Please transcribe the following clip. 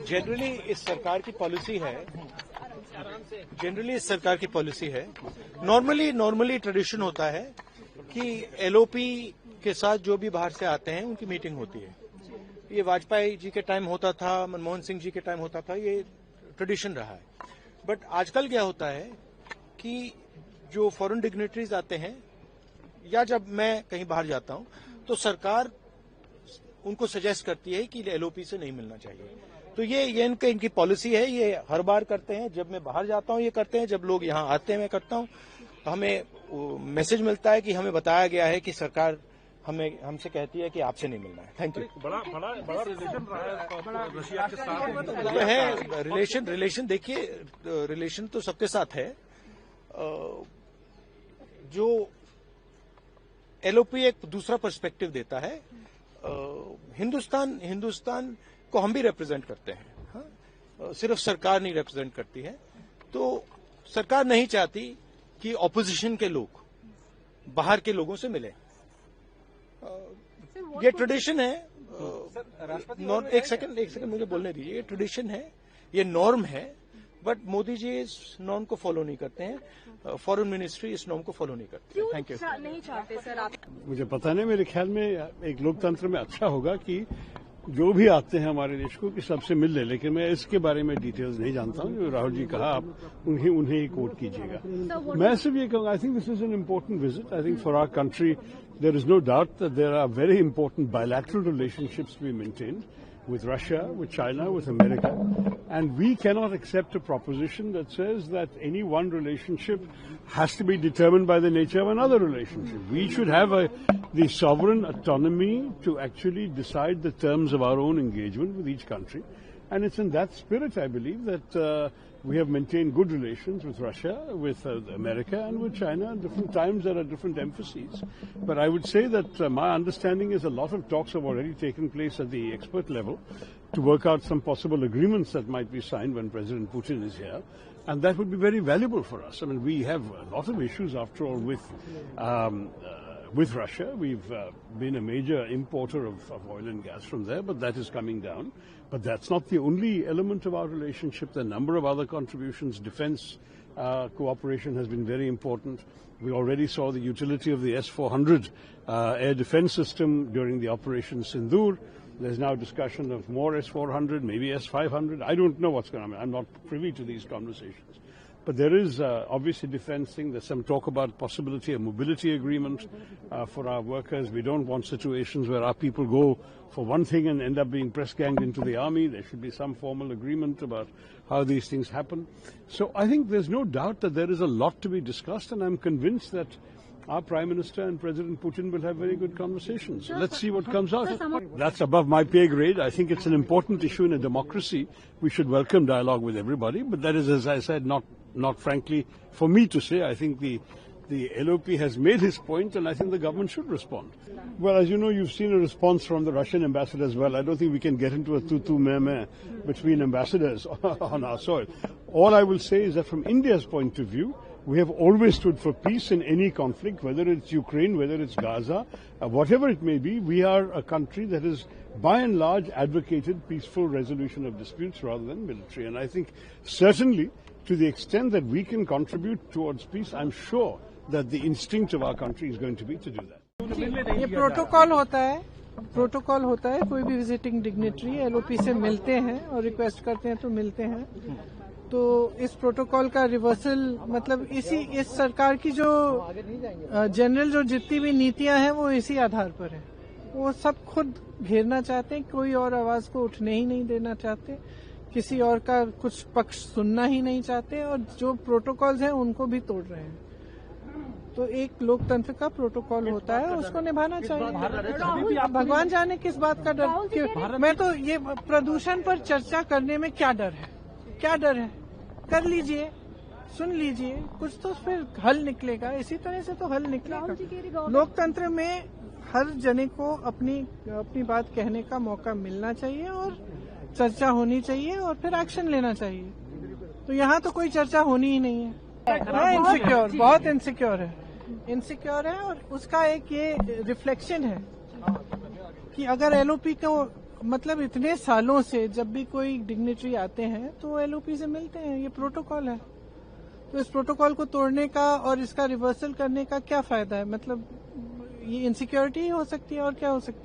Generally इस सरकार की पॉलिसी है नॉर्मली ट्रेडिशन होता है कि एलओपी के साथ जो भी बाहर से आते हैं उनकी मीटिंग होती है। ये वाजपेयी जी के टाइम होता था, मनमोहन सिंह जी के टाइम होता था, ये ट्रेडिशन रहा है। बट आजकल क्या होता है कि जो फॉरेन डिग्नेटरीज आते हैं या जब मैं कहीं बाहर जाता हूं तो सरकार उनको सजेस्ट करती है कि एलओपी से नहीं मिलना चाहिए। तो ये इनकी पॉलिसी है, ये हर बार करते हैं। जब मैं बाहर जाता हूं ये करते हैं, जब लोग यहां आते हैं मैं करता हूं। हमें मैसेज मिलता है कि हमें बताया गया है कि सरकार हमसे कहती है कि आपसे नहीं मिलना है। Thank you. बड़ा रिलेशन रहा है रशिया के साथ है रिलेशन देखिए, रिलेशन तो सबके साथ है। जो एलओपी एक दूसरा पर्सपेक्टिव देता है। हिंदुस्तान को हम भी रिप्रेजेंट करते हैं, हाँ? सिर्फ सरकार नहीं रिप्रेजेंट करती है। तो सरकार नहीं चाहती कि ऑपोजिशन के लोग बाहर के लोगों से मिले। ये ट्रेडिशन है। एक सेकंड मुझे बोलने दीजिए। ये ट्रेडिशन है, ये नॉर्म है, बट मोदी जी इस नॉर्म को फॉलो नहीं करते हैं। फॉरेन मिनिस्ट्री इस नॉर्म को फॉलो नहीं करती है। Thank you. नहीं चाहते सर आप? मुझे पता नहीं, मेरे ख्याल में एक लोकतंत्र में अच्छा होगा कि जो भी आते हैं हमारे देश को कि सबसे मिल ले, लेकिन मैं इसके बारे में डिटेल्स नहीं जानता हूं। जो राहुल जी कहा आप उन्हें ही कोट कीजिएगा। मैं सिर्फ ये कहूंगा, I think this is an important visit. I think for our country there is no doubt that there are very important bilateral relationships to be maintained with Russia, with China, with America, and we cannot accept a proposition that says that any one relationship has to be determined by the nature of another relationship. We should have the sovereign autonomy to actually decide the terms of our own engagement with each country, and it's in that spirit, I believe, that we have maintained good relations with Russia, with America, and with China. At different times there are different emphases. But I would say that my understanding is a lot of talks have already taken place at the expert level to work out some possible agreements that might be signed when President Putin is here. And that would be very valuable for us. I mean, we have a lot of issues, after all, with Russia. We've been a major importer of oil and gas from there, but that is coming down. But that's not the only element of our relationship. There are a number of other contributions. Defense cooperation has been very important. We already saw the utility of the S-400 air defense system during the Operation Sindoor. There's now discussion of more S-400, maybe S-500. I don't know what's going on. I'm not privy to these conversations. But there is obviously defense thing. There's some talk about possibility of mobility agreement for our workers. We don't want situations where our people go for one thing and end up being press ganged into the army. There should be some formal agreement about how these things happen. So I think there's no doubt that there is a lot to be discussed, and I'm convinced that our Prime Minister and President Putin will have very good conversations. So let's see what comes out. That's above my pay grade. I think it's an important issue in a democracy. We should welcome dialogue with everybody, but that is, as I said, not frankly for me to say. I think the LOP has made his point, and I think the government should respond. Well, as you know, you've seen a response from the Russian ambassador as well. I don't think we can get into a tu-tu-meh-meh between ambassadors on our soil. All I will say is that from India's point of view, we have always stood for peace in any conflict, whether it's Ukraine, whether it's Gaza, whatever it may be. We are a country that has, by and large, advocated peaceful resolution of disputes rather than military. And I think certainly, to the extent that we can contribute towards peace, I'm sure that the instinct of our country is going to be to do that. ये protocol होता है कोई भी visiting dignitary LOP से मिलते हैं और request करते हैं तो मिलते हैं। तो इस प्रोटोकॉल का रिवर्सल मतलब इस सरकार की जो जनरल जो जितनी भी नीतियां हैं वो इसी आधार पर है। वो सब खुद घेरना चाहते हैं, कोई और आवाज को उठने ही नहीं देना चाहते, किसी और का कुछ पक्ष सुनना ही नहीं चाहते, और जो प्रोटोकॉल्स हैं उनको भी तोड़ रहे हैं। तो एक लोकतंत्र का प्रोटोकॉल होता है, उसको निभाना चाहिए। भगवान जाने किस बात का डर। मैं तो ये प्रदूषण पर चर्चा करने में क्या डर है, क्या डर है? कर लीजिए, सुन लीजिए, कुछ तो फिर हल निकलेगा। इसी तरह से तो हल निकलेगा। लोकतंत्र में हर जने को अपनी बात कहने का मौका मिलना चाहिए और चर्चा होनी चाहिए और फिर एक्शन लेना चाहिए। तो यहाँ तो कोई चर्चा होनी ही नहीं है। इनसिक्योर, बहुत इनसिक्योर है और उसका एक ये रिफ्लेक्शन है कि अगर एलओपी को मतलब इतने सालों से जब भी कोई डिग्नेटरी आते हैं तो एलओपी से मिलते हैं, ये प्रोटोकॉल है। तो इस प्रोटोकॉल को तोड़ने का और इसका रिवर्सल करने का क्या फायदा है? मतलब ये इनसिक्योरिटी हो सकती है और क्या हो सकती है?